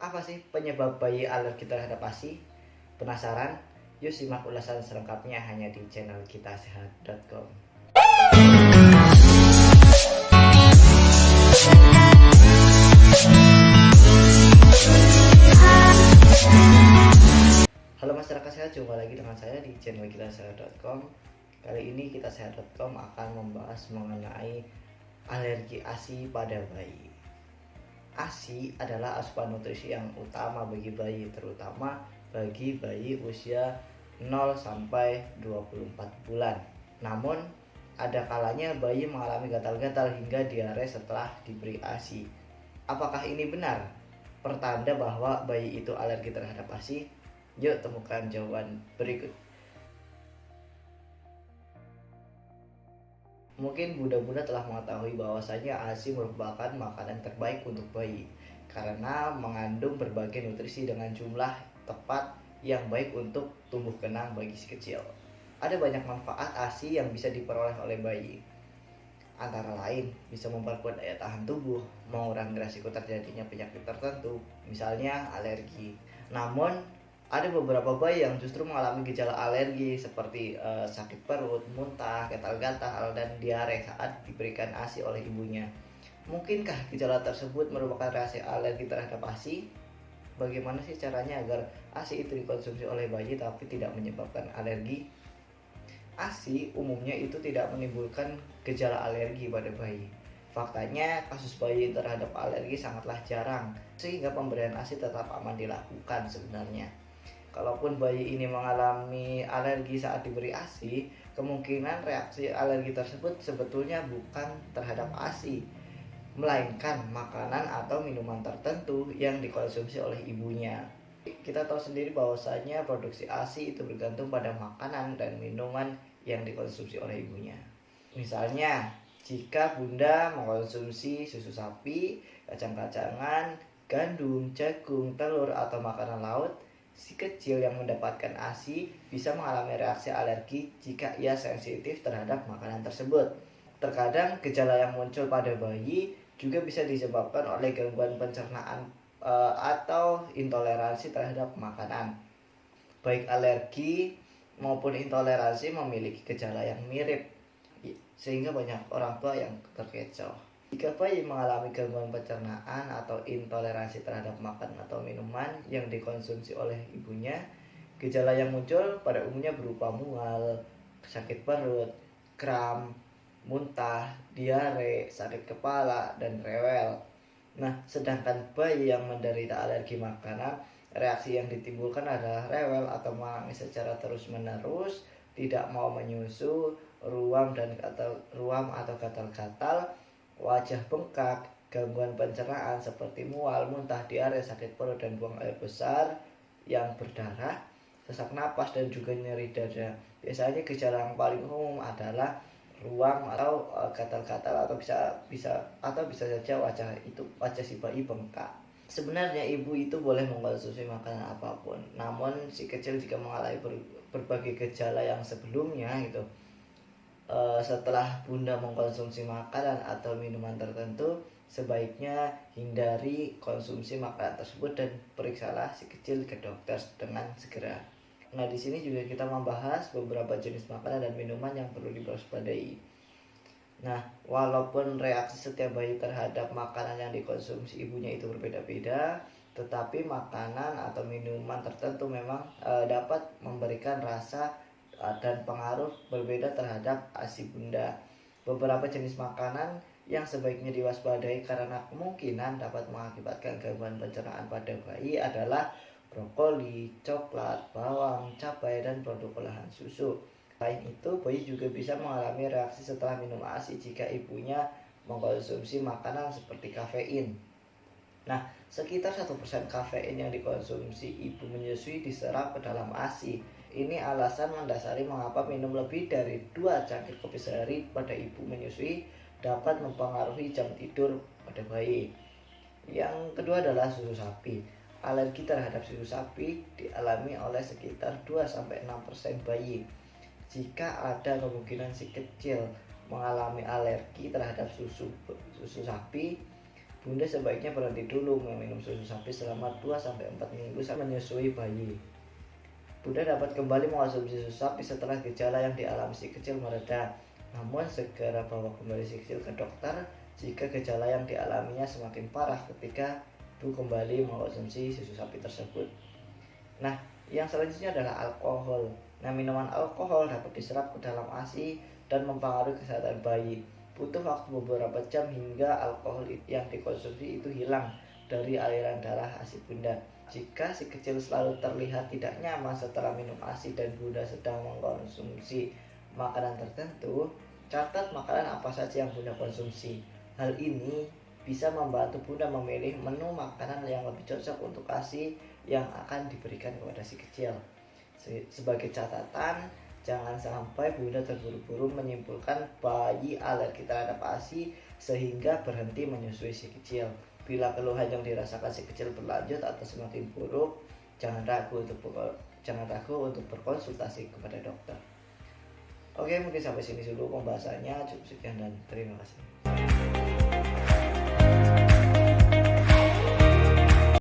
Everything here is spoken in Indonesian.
Apa sih penyebab bayi alergi terhadap ASI? Penasaran? Yuk simak ulasan selengkapnya hanya di channel kitasehat.com. Halo masyarakat sehat, jumpa lagi dengan saya di channel kitasehat.com. Kali ini kitasehat.com akan membahas mengenai alergi ASI pada bayi. ASI adalah asupan nutrisi yang utama bagi bayi, terutama bagi bayi usia 0 sampai 24 bulan. Namun, ada kalanya bayi mengalami gatal-gatal hingga diare setelah diberi ASI. Apakah ini benar? Pertanda bahwa bayi itu alergi terhadap ASI? Yuk temukan jawaban berikut. Mungkin bunda-bunda telah mengetahui bahwasanya ASI merupakan makanan terbaik untuk bayi karena mengandung berbagai nutrisi dengan jumlah tepat yang baik untuk tumbuh kembang bagi si kecil. Ada banyak manfaat ASI yang bisa diperoleh oleh bayi. Antara lain bisa memperkuat daya tahan tubuh, mengurangi risiko terjadinya penyakit tertentu, misalnya alergi. Namun ada beberapa bayi yang justru mengalami gejala alergi seperti sakit perut, muntah, gatal-gatal, dan diare saat diberikan ASI oleh ibunya. Mungkinkah gejala tersebut merupakan reaksi alergi terhadap ASI? Bagaimana sih caranya agar ASI itu dikonsumsi oleh bayi tapi tidak menyebabkan alergi? ASI umumnya itu tidak menimbulkan gejala alergi pada bayi. Faktanya, kasus bayi terhadap alergi sangatlah jarang, sehingga pemberian ASI tetap aman dilakukan sebenarnya. Kalaupun bayi ini mengalami alergi saat diberi ASI, kemungkinan reaksi alergi tersebut sebetulnya bukan terhadap ASI, melainkan makanan atau minuman tertentu yang dikonsumsi oleh ibunya. Kita tahu sendiri bahwasanya produksi ASI itu bergantung pada makanan dan minuman yang dikonsumsi oleh ibunya. Misalnya, jika bunda mengkonsumsi susu sapi, kacang-kacangan, gandum, jagung, telur, atau makanan laut, si kecil yang mendapatkan ASI bisa mengalami reaksi alergi jika ia sensitif terhadap makanan tersebut. Terkadang gejala yang muncul pada bayi juga bisa disebabkan oleh gangguan pencernaan atau intoleransi terhadap makanan. Baik alergi maupun intoleransi memiliki gejala yang mirip, sehingga banyak orang tua yang terkecoh. Jika bayi mengalami gangguan pencernaan atau intoleransi terhadap makanan atau minuman yang dikonsumsi oleh ibunya, gejala yang muncul pada umumnya berupa mual, sakit perut, kram, muntah, diare, sakit kepala, dan rewel. Nah, sedangkan bayi yang menderita alergi makanan, reaksi yang ditimbulkan adalah rewel atau menangis secara terus-menerus, tidak mau menyusu, ruam atau gatal-gatal, wajah bengkak, gangguan pencernaan seperti mual, muntah, diare, sakit perut, dan buang air besar yang berdarah, sesak napas, dan juga nyeri dada. Biasanya gejala yang paling umum adalah ruam atau gatal-gatal atau bisa saja wajah si bayi bengkak. Sebenarnya ibu itu boleh mengkonsumsi makanan apapun, namun si kecil jika mengalami berbagai gejala yang sebelumnya gitu, setelah bunda mengkonsumsi makanan atau minuman tertentu, sebaiknya hindari konsumsi makanan tersebut dan periksalah si kecil ke dokter dengan segera. Nah, di sini juga kita membahas beberapa jenis makanan dan minuman yang perlu diwaspadai. Nah, walaupun reaksi setiap bayi terhadap makanan yang dikonsumsi ibunya itu berbeda-beda, tetapi makanan atau minuman tertentu memang dapat memberikan rasa dan pengaruh berbeda terhadap ASI bunda. Beberapa jenis makanan yang sebaiknya diwaspadai karena kemungkinan dapat mengakibatkan gangguan pencernaan pada bayi adalah brokoli, coklat, bawang, cabai, dan produk olahan susu. Selain itu, bayi juga bisa mengalami reaksi setelah minum ASI jika ibunya mengkonsumsi makanan seperti kafein. Nah, sekitar 1% kafein yang dikonsumsi ibu menyusui diserap ke dalam ASI. Ini alasan mendasari mengapa minum lebih dari 2 cangkir kopi sehari pada ibu menyusui dapat mempengaruhi jam tidur pada bayi. Yang kedua adalah susu sapi. Alergi terhadap susu sapi dialami oleh sekitar 2-6% bayi. Jika ada kemungkinan si kecil mengalami alergi terhadap susu sapi, Bunda sebaiknya berhenti dulu meminum susu sapi selama 2-4 minggu saat menyusui bayi. Bunda dapat kembali mengonsumsi susu sapi setelah gejala yang dialami si kecil mereda. Namun segera bawa kembali si kecil ke dokter jika gejala yang dialaminya semakin parah ketika ibu kembali mengonsumsi susu sapi tersebut. Nah, yang selanjutnya adalah alkohol. Nah, minuman alkohol dapat diserap ke dalam ASI dan mempengaruhi kesehatan bayi. Butuh waktu beberapa jam hingga alkohol yang dikonsumsi itu hilang dari aliran darah ASI bunda. Jika si kecil selalu terlihat tidak nyaman setelah minum ASI dan bunda sedang mengkonsumsi makanan tertentu, catat makanan apa saja yang bunda konsumsi. Hal ini bisa membantu bunda memilih menu makanan yang lebih cocok untuk ASI yang akan diberikan kepada si kecil. Sebagai catatan, jangan sampai bunda terburu-buru menyimpulkan bayi alergi terhadap ASI sehingga berhenti menyusui si kecil. Bila keluhan yang dirasakan si kecil berlanjut atau semakin buruk, jangan ragu untuk berkonsultasi kepada dokter. Oke, mungkin sampai sini dulu pembahasannya. Cukup sekian dan terima kasih.